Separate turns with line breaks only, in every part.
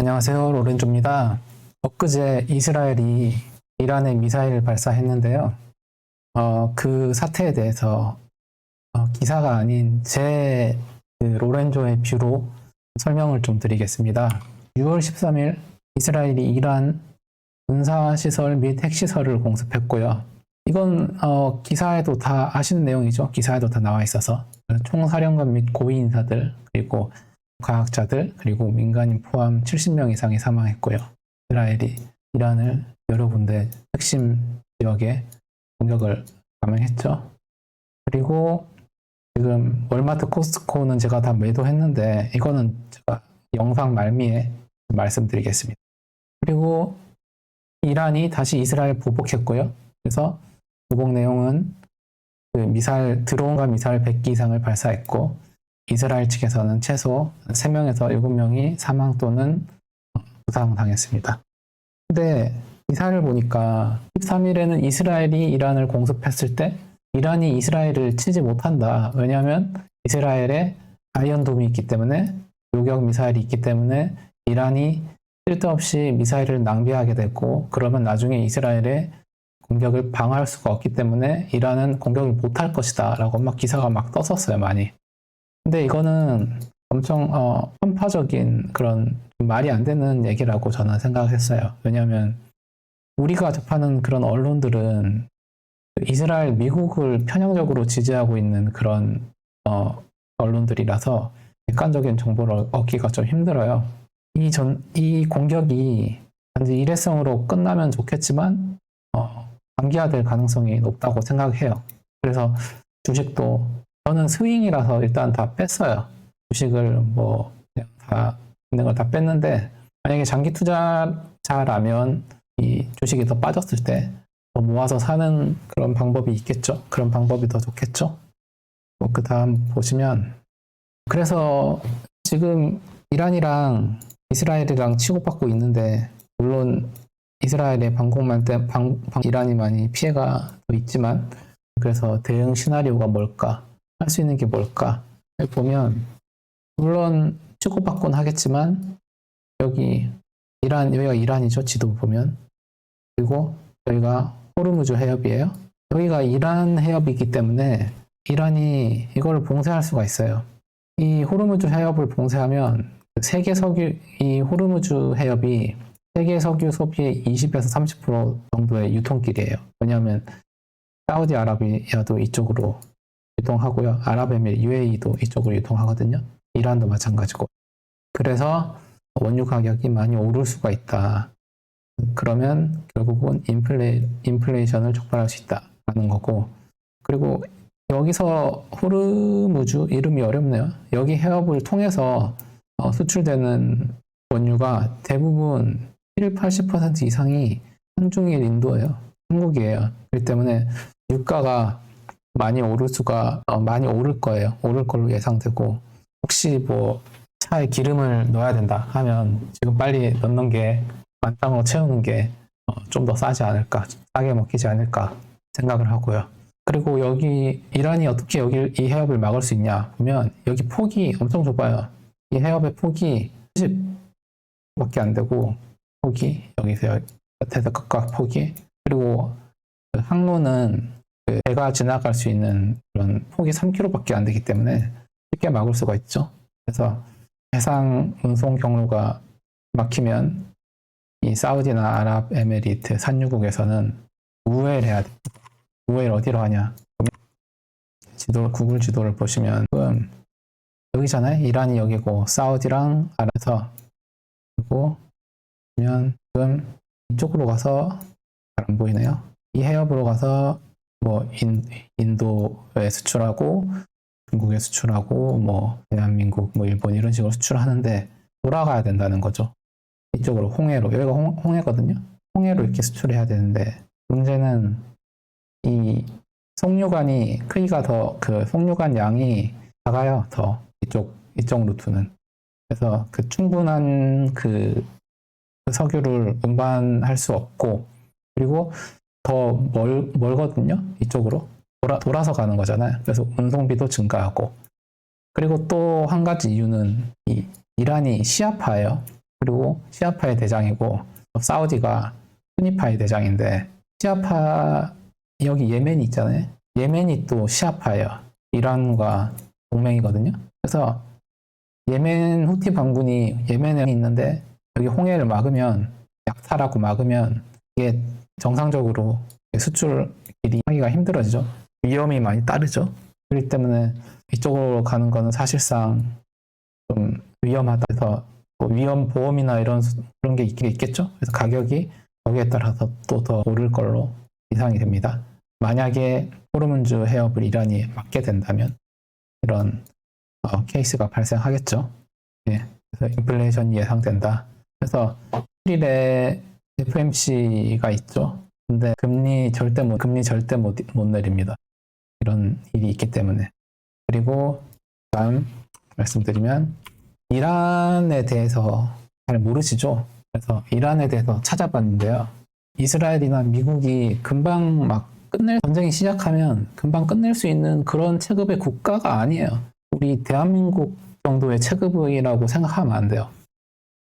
안녕하세요. 로렌조입니다. 엊그제 이스라엘이 이란에 미사일을 발사했는데요. 그 사태에 대해서 기사가 아닌 제 로렌조의 뷰로 설명을 좀 드리겠습니다. 6월 13일 이스라엘이 이란 군사시설 및 핵시설을 공습했고요. 이건 기사에도 다 아시는 내용이죠. 기사에도 다 나와 있어서 총사령관 및 고위 인사들 그리고 과학자들 그리고 민간인 포함 70명 이상이 사망했고요. 이스라엘이 이란을 여러 군데 핵심 지역에 공격을 감행했죠. 그리고 지금 월마트 코스트코는 제가 다 매도했는데 이거는 제가 영상 말미에 말씀드리겠습니다. 그리고 이란이 다시 이스라엘 보복했고요. 그래서 보복 내용은 그 미사일 드론과 미사일 100기 이상을 발사했고 이스라엘 측에서는 최소 3명에서 7명이 사망 또는 부상당했습니다. 근데 기사를 보니까 13일에는 이스라엘이 이란을 공습했을 때 이란이 이스라엘을 치지 못한다. 왜냐하면 이스라엘에 아이언돔이 있기 때문에 요격 미사일이 있기 때문에 이란이 쓸데없이 미사일을 낭비하게 됐고 그러면 나중에 이스라엘의 공격을 방어할 수가 없기 때문에 이란은 공격을 못할 것이다 라고 막 기사가 막 떴었어요. 많이. 근데 이거는 엄청 편파적인 그런 말이 안 되는 얘기라고 저는 생각했어요. 왜냐하면 우리가 접하는 그런 언론들은 이스라엘, 미국을 편향적으로 지지하고 있는 그런 언론들이라서 객관적인 정보를 얻기가 좀 힘들어요. 이 공격이 단지 일회성으로 끝나면 좋겠지만 장기화될 가능성이 높다고 생각해요. 그래서 주식도 저는 스윙이라서 일단 다 뺐어요. 주식을 뭐 그냥 다 있는 걸 다 뺐는데 만약에 장기 투자자라면 이 주식이 더 빠졌을 때 더 모아서 사는 그런 방법이 있겠죠. 그런 방법이 더 좋겠죠. 그 다음 보시면 그래서 지금 이란이랑 이스라엘이랑 치고받고 있는데 물론 이스라엘의 방공만 때 이란이 많이 피해가 더 있지만 그래서 대응 시나리오가 뭘까? 할 수 있는 게 뭘까? 보면 물론 치고받곤 하겠지만 여기가 이란이죠. 지도 보면. 그리고 여기가 호르무즈 해협이에요. 여기가 이란 해협이기 때문에 이란이 이걸 봉쇄할 수가 있어요. 이 호르무즈 해협을 봉쇄하면 이 호르무즈 해협이 세계 석유 소비의 20에서 30% 정도의 유통길이에요. 왜냐하면 사우디아라비아도 이쪽으로 유통하고요. 아랍에미리, UAE도 이쪽으로 유통하거든요. 이란도 마찬가지고. 그래서 원유 가격이 많이 오를 수가 있다. 그러면 결국은 인플레이션을 촉발할 수 있다라는 거고. 그리고 여기서 호르무즈 이름이 어렵네요. 여기 해협을 통해서 수출되는 원유가 대부분 80% 이상이 한중일 인도예요. 한국이에요. 그렇기 때문에 유가가 많이 오를 거예요. 오를 걸로 예상되고 혹시 뭐 차에 기름을 넣어야 된다 하면 지금 빨리 넣는 게 만땅으로 채우는 게 좀 더 싸지 않을까, 싸게 먹히지 않을까 생각을 하고요. 그리고 여기 이란이 어떻게 이 해협을 막을 수 있냐 보면 여기 폭이 엄청 좁아요. 이 해협의 폭이 70밖에 안 되고 여기서 끝에서 끝과 폭이 그리고 그 항로는 배가 지나갈 수 있는 그런 폭이 3km밖에 안 되기 때문에 쉽게 막을 수가 있죠. 그래서 해상 운송 경로가 막히면 이 사우디나 아랍에미리트 산유국에서는 우회를 해야 돼요. 우회를 어디로 하냐? 구글 지도를 보시면 여기잖아요. 이란이 여기고 사우디랑 아랍에서 그리고 보면 지금 이쪽으로 가서 잘 안 보이네요. 이 해협으로 가서 뭐 인도에 수출하고 중국에 수출하고 뭐 대한민국 뭐 일본 이런 식으로 수출하는데 돌아가야 된다는 거죠. 이쪽으로 홍해로 여기가 홍해거든요. 홍해로 이렇게 수출해야 되는데 문제는 이 송유관이 크기가 그 송유관 양이 작아요. 더 이쪽 루트는 그래서 그 충분한 그 석유를 운반할 수 없고 그리고 더 멀거든요. 이쪽으로 돌아서 가는 거잖아요. 그래서 운송비도 증가하고 그리고 또 한 가지 이유는 이란이 시아파예요. 그리고 시아파의 대장이고 사우디가 수니파의 대장인데 시아파 여기 예멘이 있잖아요. 예멘이 또 시아파예요. 이란과 동맹이거든요. 그래서 예멘 후티 반군이 예멘에 있는데 여기 홍해를 막으면 약탈하고 막으면 이게 정상적으로 수출 길이 하기가 힘들어지죠. 위험이 많이 따르죠. 그렇기 때문에 이쪽으로 가는 거는 사실상 좀 위험하다 해서 뭐 위험 보험이나 그런 게 있겠죠. 그래서 가격이 거기에 따라서 또 더 오를 걸로 예상이 됩니다. 만약에 호르문즈 해협을 이란이 막게 된다면 이런 케이스가 발생하겠죠. 예, 그래서 인플레이션이 예상된다. 그래서 7일에 FMC가 있죠. 근데 금리 절대 못 내립니다. 이런 일이 있기 때문에. 그리고 다음 말씀드리면 이란에 대해서 잘 모르시죠? 그래서 이란에 대해서 찾아봤는데요. 이스라엘이나 미국이 금방 막 전쟁이 시작하면 금방 끝낼 수 있는 그런 체급의 국가가 아니에요. 우리 대한민국 정도의 체급이라고 생각하면 안 돼요.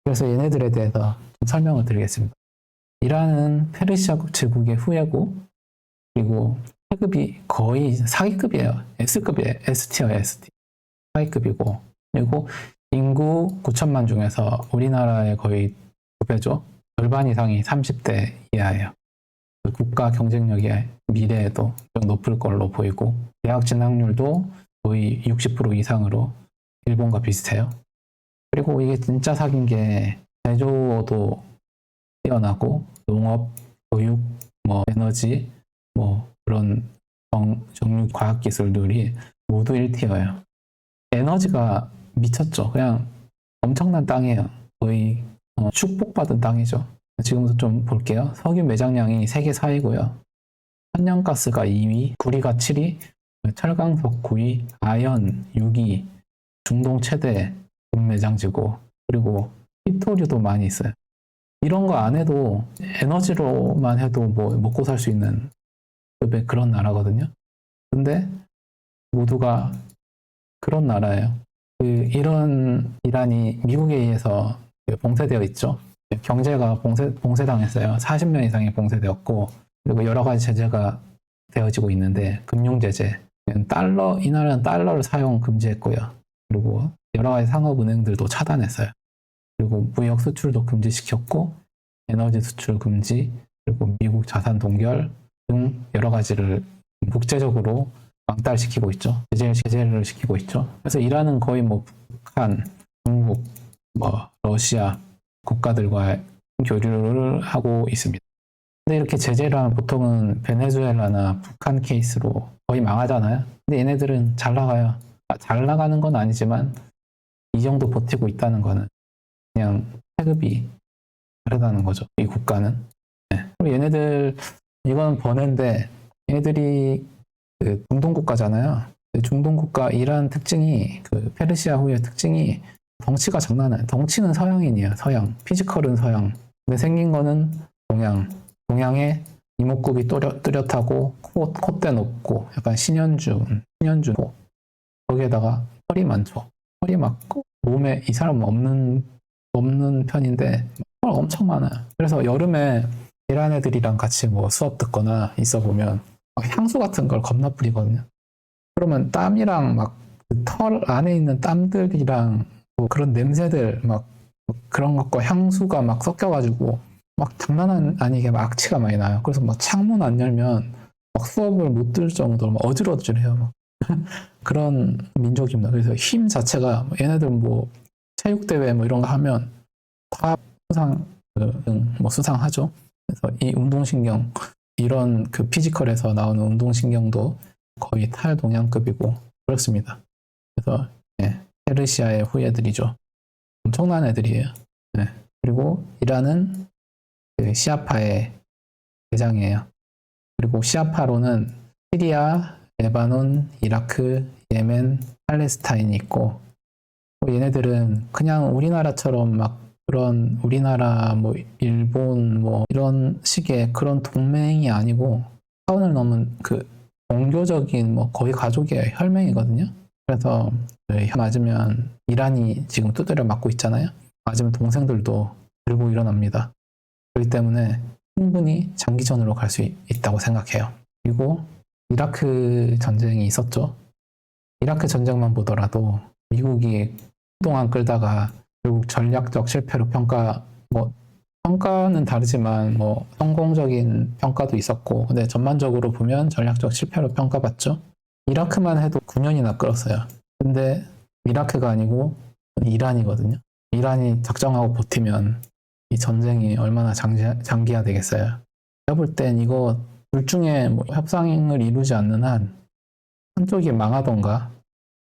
그래서 얘네들에 대해서 좀 설명을 드리겠습니다. 이란은 페르시아 제국의 후예고, 그리고 체급이 거의 사기급이에요. S급이에요. S티어예요, S티. 사기급이고, 그리고 인구 9천만 중에서 우리나라의 거의 2배죠. 절반 이상이 30대 이하예요. 국가 경쟁력이 미래에도 좀 높을 걸로 보이고, 대학 진학률도 거의 60% 이상으로 일본과 비슷해요. 그리고 이게 진짜 사기인 게 제조도 뛰어나고 농업, 교육, 뭐 에너지, 뭐 그런 정유 과학 기술들이 모두 1티어예요. 에너지가 미쳤죠. 그냥 엄청난 땅이에요. 거의 축복받은 땅이죠. 지금부터 좀 볼게요. 석유 매장량이 세계 4위고요. 천연가스가 2위, 구리가 7위, 철강석 9위, 아연 6위, 중동 최대 매장지고, 그리고 히토류도 많이 있어요. 이런 거 안 해도 에너지로만 해도 뭐 먹고 살 수 있는 급의 그런 나라거든요. 근데 모두가 그런 나라예요. 이런 이란이 미국에 의해서 봉쇄되어 있죠. 경제가 봉쇄당했어요. 40년 이상이 봉쇄되었고, 그리고 여러 가지 제재가 되어지고 있는데, 금융 제재, 이 나라는 달러를 사용 금지했고요. 그리고 여러 가지 상업은행들도 차단했어요. 그리고 무역 수출도 금지시켰고, 에너지 수출 금지, 그리고 미국 자산 동결 등 여러 가지를 국제적으로 왕따시키고 있죠. 제재를 시키고 있죠. 그래서 이란은 거의 뭐 북한, 중국, 뭐 러시아 국가들과 교류를 하고 있습니다. 근데 이렇게 제재를 하면 보통은 베네수엘라나 북한 케이스로 거의 망하잖아요. 근데 얘네들은 잘 나가요. 잘 나가는 건 아니지만 이 정도 버티고 있다는 거는 그냥 체급이 다르다는 거죠. 이 국가는. 네. 그리고 얘네들 이건 번외인데 얘네들이 그 중동 국가잖아요. 중동 국가 이란 특징이 그 페르시아 후의 특징이 덩치가 장난 아니에요. 덩치는 서양인이에요. 서양. 피지컬은 서양. 근데 생긴 거는 동양. 동양에 이목구비 뚜렷하고 콧대 높고 약간 신현준 거기에다가 털이 많죠. 털이 많고 몸에 이 사람 없는 편인데 털 엄청 많아요. 그래서 여름에 이란 애들이랑 같이 뭐 수업 듣거나 있어 보면 향수 같은 걸 겁나 뿌리거든요. 그러면 땀이랑 막 털 안에 있는 땀들이랑 뭐 그런 냄새들 막 그런 것과 향수가 막 섞여가지고 막 장난 아니게 막 악취가 많이 나요. 그래서 막 창문 안 열면 막 수업을 못 들을 정도로 막 어질어질해요. 막. 그런 민족입니다. 그래서 힘 자체가 얘네들 뭐 체육대회 뭐 이런 거 하면 다 수상하죠. 그래서 이 운동신경 이런 그 피지컬에서 나오는 운동신경도 거의 탈동양급이고 그렇습니다. 그래서 페르시아의 후예들이죠. 엄청난 애들이에요. 네. 그리고 이란은 그 시아파의 대장이에요. 그리고 시아파로는 시리아, 레바논, 이라크, 예멘, 팔레스타인이 있고 얘네들은 그냥 우리나라처럼 막 그런 우리나라 뭐 일본 뭐 이런 식의 그런 동맹이 아니고 차원을 넘은 그 종교적인 뭐 거의 가족이에요. 혈맹이거든요. 그래서 맞으면 이란이 지금 두드려 맞고 있잖아요. 맞으면 동생들도 들고 일어납니다. 그렇기 때문에 충분히 장기전으로 갈 수 있다고 생각해요. 그리고 이라크 전쟁이 있었죠. 이라크 전쟁만 보더라도 미국이 그동안 끌다가 결국 전략적 실패로 평가는 다르지만 성공적인 평가도 있었고, 근데 전반적으로 보면 전략적 실패로 평가받죠. 이라크만 해도 9년이나 끌었어요. 근데 이라크가 아니고 이란이거든요. 이란이 작정하고 버티면 이 전쟁이 얼마나 장기화 되겠어요. 제가 볼 땐 이거 둘 중에 협상을 이루지 않는 한 한쪽이 망하던가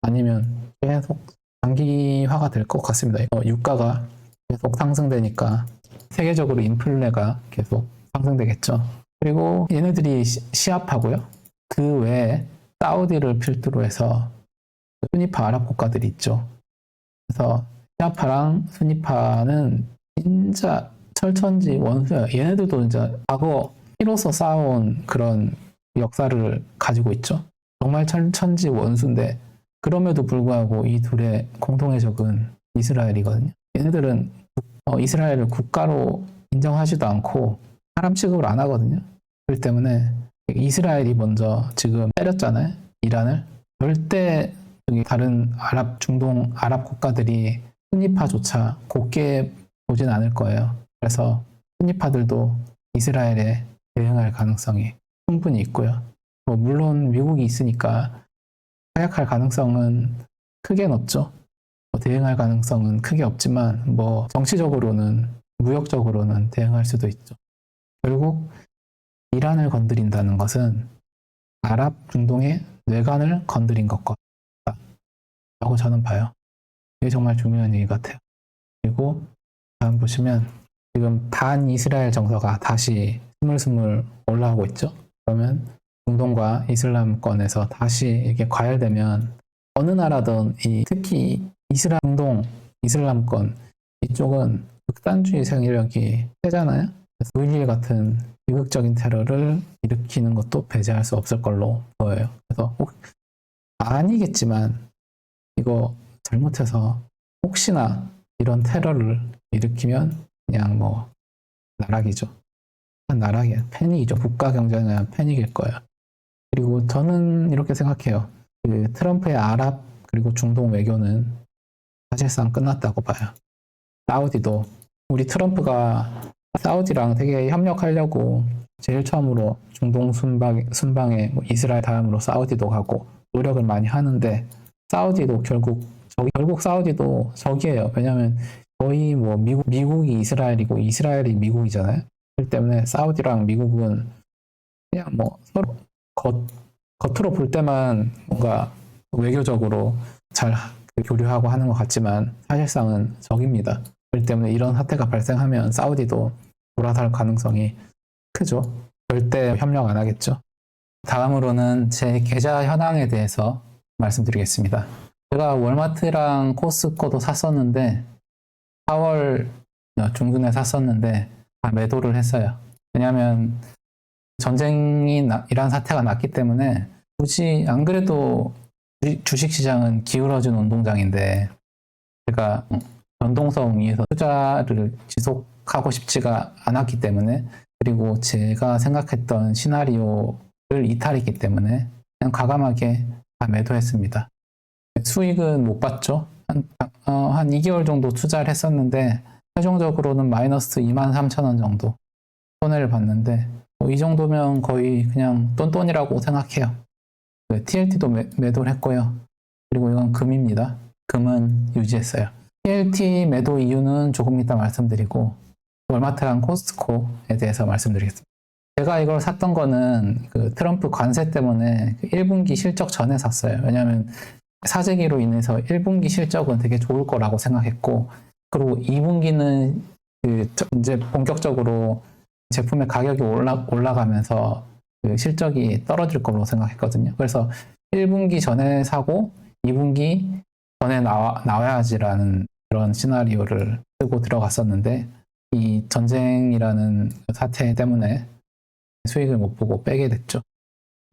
아니면 계속 장기화가 될 것 같습니다. 유가가 계속 상승되니까 세계적으로 인플레가 계속 상승되겠죠. 그리고 얘네들이 시합하고요. 그 외에 사우디를 필두로 해서 수니파 아랍 국가들이 있죠. 그래서 시아파랑 수니파는 진짜 철천지 원수예요. 얘네들도 이제 과거 피로서 쌓아온 그런 역사를 가지고 있죠. 정말 철천지 원수인데 그럼에도 불구하고 이 둘의 공통의 적은 이스라엘이거든요. 얘네들은 이스라엘을 국가로 인정하지도 않고 사람 취급을 안 하거든요. 그렇기 때문에 이스라엘이 먼저 지금 때렸잖아요. 이란을. 절대 다른 중동 아랍 국가들이 순니파조차 곱게 보진 않을 거예요. 그래서 순니파들도 이스라엘에 대응할 가능성이 충분히 있고요. 물론 미국이 있으니까 타약할 가능성은 크게 높죠. 대응할 가능성은 크게 없지만 정치적으로는 무역적으로는 대응할 수도 있죠. 결국 이란을 건드린다는 것은 아랍 중동의 뇌관을 건드린 것 같다라고 저는 봐요. 이게 정말 중요한 얘기 같아요. 그리고 다음 보시면 지금 반 이스라엘 정서가 다시 스물스물 올라오고 있죠. 그러면 중동과 이슬람권에서 다시 이렇게 과열되면 어느 나라든 특히 중동, 이슬람권 이쪽은 극단주의 세력이 세잖아요. 9.11 같은 비극적인 테러를 일으키는 것도 배제할 수 없을 걸로 보여요. 그래서 아니겠지만 이거 잘못해서 혹시나 이런 테러를 일으키면 그냥 나락이죠. 나락이에요. 패닉이죠. 국가 경제는 패닉일 거예요. 그리고 저는 이렇게 생각해요. 트럼프의 아랍 그리고 중동 외교는 사실상 끝났다고 봐요. 사우디도 우리 트럼프가 사우디랑 되게 협력하려고 제일 처음으로 중동 순방에 이스라엘 다음으로 사우디도 가고 노력을 많이 하는데 사우디도 결국 사우디도 적이에요. 왜냐하면 거의 미국이 이스라엘이고 이스라엘이 미국이잖아요. 그렇기 때문에 사우디랑 미국은 그냥 서로 겉으로 볼 때만 뭔가 외교적으로 잘 교류하고 하는 것 같지만 사실상은 적입니다. 그렇기 때문에 이런 사태가 발생하면 사우디도 돌아설 가능성이 크죠. 절대 협력 안 하겠죠. 다음으로는 제 계좌 현황에 대해서 말씀드리겠습니다. 제가 월마트랑 코스트코도 샀었는데 4월 중순에 샀었는데 다 매도를 했어요. 왜냐하면 이란 사태가 났기 때문에 굳이 안 그래도 주식시장은 기울어진 운동장인데 제가 변동성 위에서 투자를 지속하고 싶지가 않았기 때문에 그리고 제가 생각했던 시나리오를 이탈했기 때문에 그냥 과감하게 다 매도했습니다. 수익은 못 봤죠. 한 2개월 정도 투자를 했었는데 최종적으로는 마이너스 23,000원 정도 손해를 봤는데 이 정도면 거의 그냥 똔똔이라고 생각해요. TLT도 매도를 했고요. 그리고 이건 금입니다. 금은 유지했어요. TLT 매도 이유는 조금 이따 말씀드리고 월마트랑 코스트코에 대해서 말씀드리겠습니다. 제가 이걸 샀던 거는 트럼프 관세 때문에 1분기 실적 전에 샀어요. 왜냐하면 사재기로 인해서 1분기 실적은 되게 좋을 거라고 생각했고 그리고 2분기는 이제 본격적으로 제품의 가격이 올라가면서 실적이 떨어질 거로 생각했거든요. 그래서 1분기 전에 사고 2분기 전에 나와야지라는 그런 시나리오를 쓰고 들어갔었는데 이 전쟁이라는 사태 때문에 수익을 못 보고 빼게 됐죠.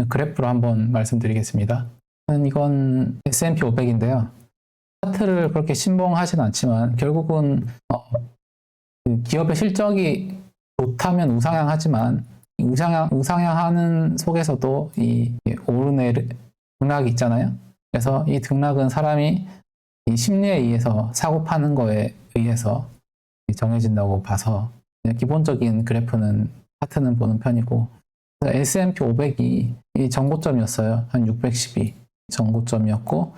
그래프로 한번 말씀드리겠습니다. 이건 S&P 500인데요. 차트를 그렇게 신봉하진 않지만 결국은 그 기업의 실적이 좋다면 우상향하지만 우상향하는 속에서도 이 오르내리 등락이 있잖아요. 그래서 이 등락은 사람이 이 심리에 의해서 사고 파는 거에 의해서 정해진다고 봐서 기본적인 그래프는 차트는 보는 편이고, S&P 500이 이 전고점이었어요. 한 612 전고점이었고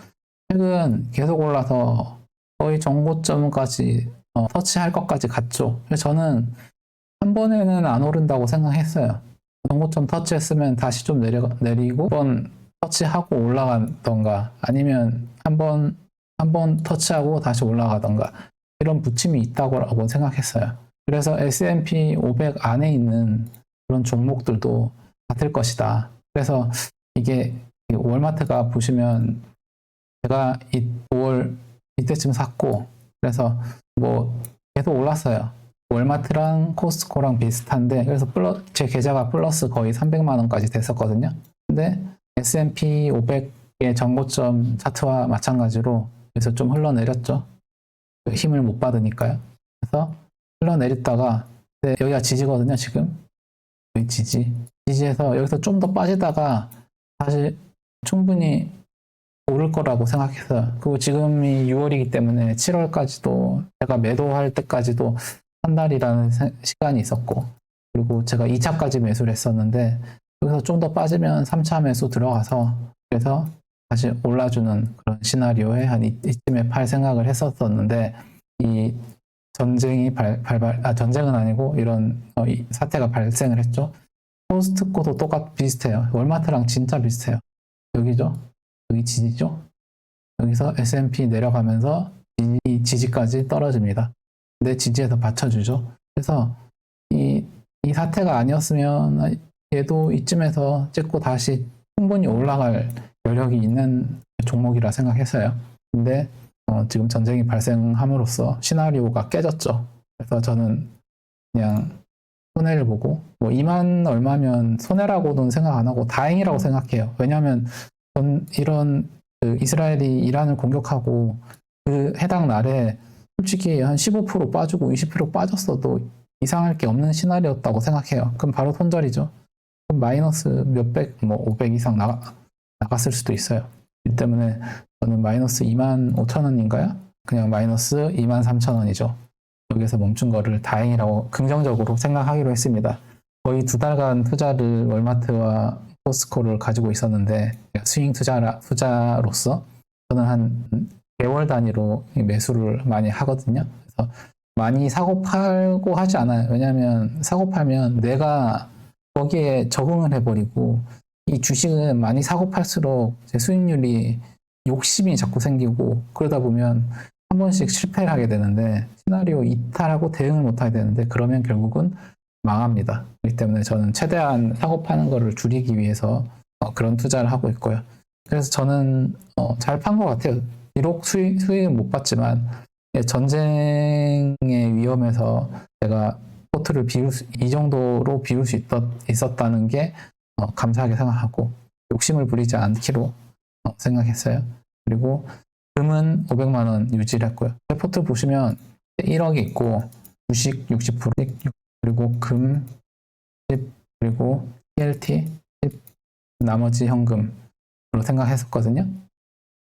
최근 계속 올라서 거의 전고점까지 터치할 것까지 갔죠. 그래서 저는 한 번에는 안 오른다고 생각했어요. 전고점 터치했으면 다시 좀 내리고 한 번 터치하고 올라가던가 아니면 한 번 터치하고 다시 올라가던가 이런 부침이 있다고 생각했어요. 그래서 S&P 500 안에 있는 그런 종목들도 같을 것이다. 그래서 이게 월마트가 보시면 제가 5월 이때쯤 샀고 그래서 뭐 계속 올랐어요. 월마트랑 코스트코랑 비슷한데 그래서 제 계좌가 플러스 거의 300만 원까지 됐었거든요. 근데 S&P 500의 전고점 차트와 마찬가지로 그래서 좀 흘러내렸죠. 힘을 못 받으니까요. 그래서 흘러내렸다가 여기가 지지거든요. 지금 여기 지지해서 여기서 좀 더 빠지다가 사실 충분히 오를 거라고 생각했어요. 그리고 지금이 6월이기 때문에 7월까지도 제가 매도할 때까지도 한 달이라는 시간이 있었고 그리고 제가 2차까지 매수를 했었는데 여기서 좀 더 빠지면 3차 매수 들어가서 그래서 다시 올라주는 그런 시나리오에 한 이쯤에 팔 생각을 했었었는데 이 전쟁이 전쟁은 아니고 이런 이 사태가 발생을 했죠. 코스트코도 비슷해요. 월마트랑 진짜 비슷해요. 여기죠. 여기 지지죠. 여기서 S&P 내려가면서 지지까지 떨어집니다. 근데 지지에서 받쳐주죠. 그래서 이 사태가 아니었으면 얘도 이쯤에서 찍고 다시 충분히 올라갈 여력이 있는 종목이라 생각했어요. 근데 지금 전쟁이 발생함으로써 시나리오가 깨졌죠. 그래서 저는 그냥 손해를 보고 뭐 2만 얼마면 손해라고는 생각 안 하고 다행이라고 생각해요. 왜냐하면 이런 그 이스라엘이 이란을 공격하고 그 해당 날에 솔직히 한 15% 빠지고 20% 빠졌어도 이상할 게 없는 시나리오였다고 생각해요. 그럼 바로 손절이죠. 그럼 마이너스 몇백, 뭐 500 이상 나갔을 수도 있어요. 이 때문에 저는 마이너스 2만 5천 원인가요? 그냥 마이너스 2만 3천 원이죠. 여기서 멈춘 거를 다행이라고 긍정적으로 생각하기로 했습니다. 거의 2달간 투자를 월마트와 코스트코를 가지고 있었는데 스윙 투자로서 저는 한 개월 단위로 매수를 많이 하거든요. 그래서 많이 사고 팔고 하지 않아요. 왜냐하면 사고 팔면 내가 거기에 적응을 해버리고 이 주식은 많이 사고 팔수록 제 수익률이 욕심이 자꾸 생기고 그러다 보면 한 번씩 실패를 하게 되는데 시나리오 이탈하고 대응을 못 하게 되는데 그러면 결국은 망합니다. 그렇기 때문에 저는 최대한 사고 파는 거를 줄이기 위해서 그런 투자를 하고 있고요. 그래서 저는 잘 판 것 같아요. 비록 수익은 못 봤지만 전쟁의 위험에서 제가 포트를 이 정도로 비울 수 있었다는 게 감사하게 생각하고 욕심을 부리지 않기로 생각했어요. 그리고 금은 500만 원 유지를 했고요. 포트 보시면 1억이 있고 주식 60%, 그리고 금 10, 그리고 TLT 10, 나머지 현금으로 생각했었거든요.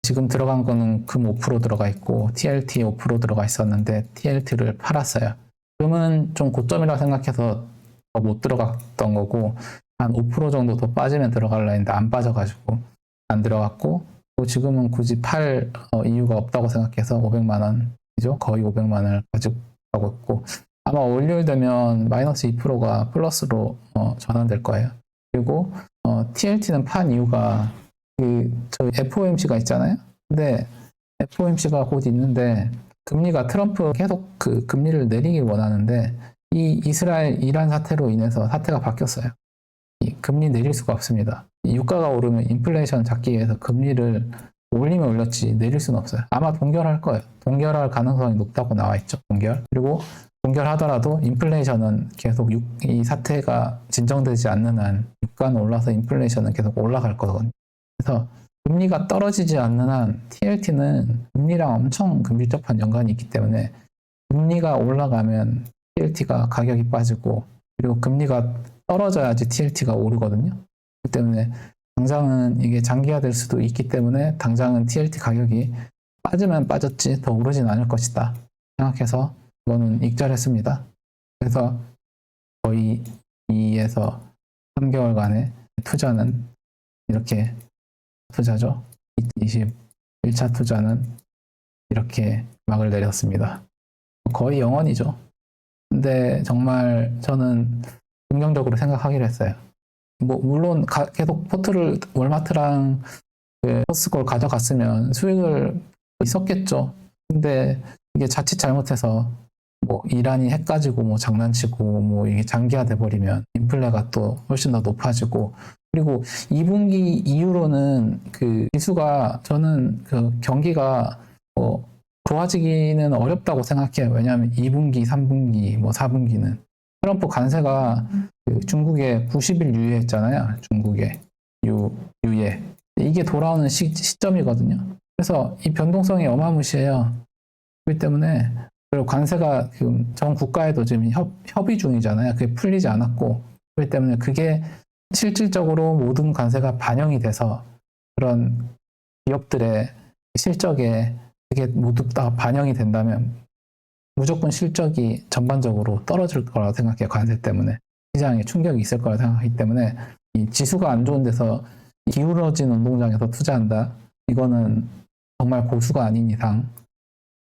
지금 들어간 거는 금 5% 들어가 있고 TLT 5% 들어가 있었는데 TLT를 팔았어요. 금은 좀 고점이라고 생각해서 못 들어갔던 거고 한 5% 정도 더 빠지면 들어갈라 했는데 안 빠져가지고 안 들어갔고 또 지금은 굳이 팔 이유가 없다고 생각해서 500만 원이죠. 거의 500만 원을 가지고 가고 있고 아마 월요일 되면 마이너스 2%가 플러스로 전환될 거예요. 그리고 TLT는 판 이유가 저희 FOMC가 있잖아요. 근데 FOMC가 곧 있는데 금리가 트럼프 계속 그 금리를 내리길 원하는데 이 이스라엘 이란 사태로 인해서 사태가 바뀌었어요. 이 금리 내릴 수가 없습니다. 유가가 오르면 인플레이션 잡기 위해서 금리를 올리면 올렸지 내릴 수는 없어요. 아마 동결할 거예요. 동결할 가능성이 높다고 나와 있죠. 그리고 동결하더라도 인플레이션은 계속 이 사태가 진정되지 않는 한 유가는 올라서 인플레이션은 계속 올라갈 거거든요. 그래서 금리가 떨어지지 않는 한 TLT는 금리랑 엄청 밀접한 연관이 있기 때문에 금리가 올라가면 TLT가 가격이 빠지고 그리고 금리가 떨어져야지 TLT가 오르거든요. 그렇기 때문에 당장은 이게 장기화될 수도 있기 때문에 당장은 TLT 가격이 빠지면 빠졌지 더 오르진 않을 것이다 생각해서 이거는 익절했습니다. 그래서 거의 2에서 3개월간의 투자는 이렇게 투자죠. 21차 투자는 이렇게 막을 내렸습니다. 거의 영원이죠. 근데 정말 저는 긍정적으로 생각하기로 했어요. 뭐 물론 계속 포트를 월마트랑 그 코스트코를 가져갔으면 수익을 있었겠죠. 근데 이게 자칫 잘못해서 뭐 이란이 핵 가지고 뭐 장난치고 뭐 이게 장기화돼 버리면 인플레가 또 훨씬 더 높아지고 그리고 2분기 이후로는 그 지수가 저는 그 경기가 뭐 좋아지기는 어렵다고 생각해요. 왜냐하면 2분기, 3분기, 뭐 4분기는 트럼프 관세가 그 중국에 90일 유예했잖아요. 중국에 유예. 이게 돌아오는 시점이거든요. 그래서 이 변동성이 어마무시해요. 그렇기 때문에 그리고 관세가 지금 전 국가에도 지금 협의 중이잖아요. 그게 풀리지 않았고 그렇기 때문에 그게 실질적으로 모든 관세가 반영이 돼서 그런 기업들의 실적에 그게 모두 다 반영이 된다면 무조건 실적이 전반적으로 떨어질 거라고 생각해요. 관세 때문에. 시장에 충격이 있을 거라고 생각하기 때문에 이 지수가 안 좋은 데서 기울어진 운동장에서 투자한다. 이거는 정말 고수가 아닌 이상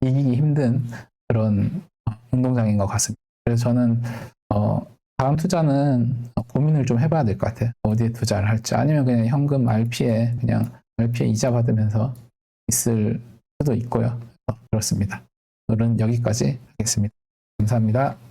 이기기 힘든 그런 운동장인 것 같습니다. 그래서 저는 다음 투자는 고민을 좀 해봐야 될 것 같아요. 어디에 투자를 할지 아니면 그냥 현금 RP에 그냥 RP에 이자 받으면서 있을 수도 있고요. 그렇습니다. 오늘은 여기까지 하겠습니다. 감사합니다.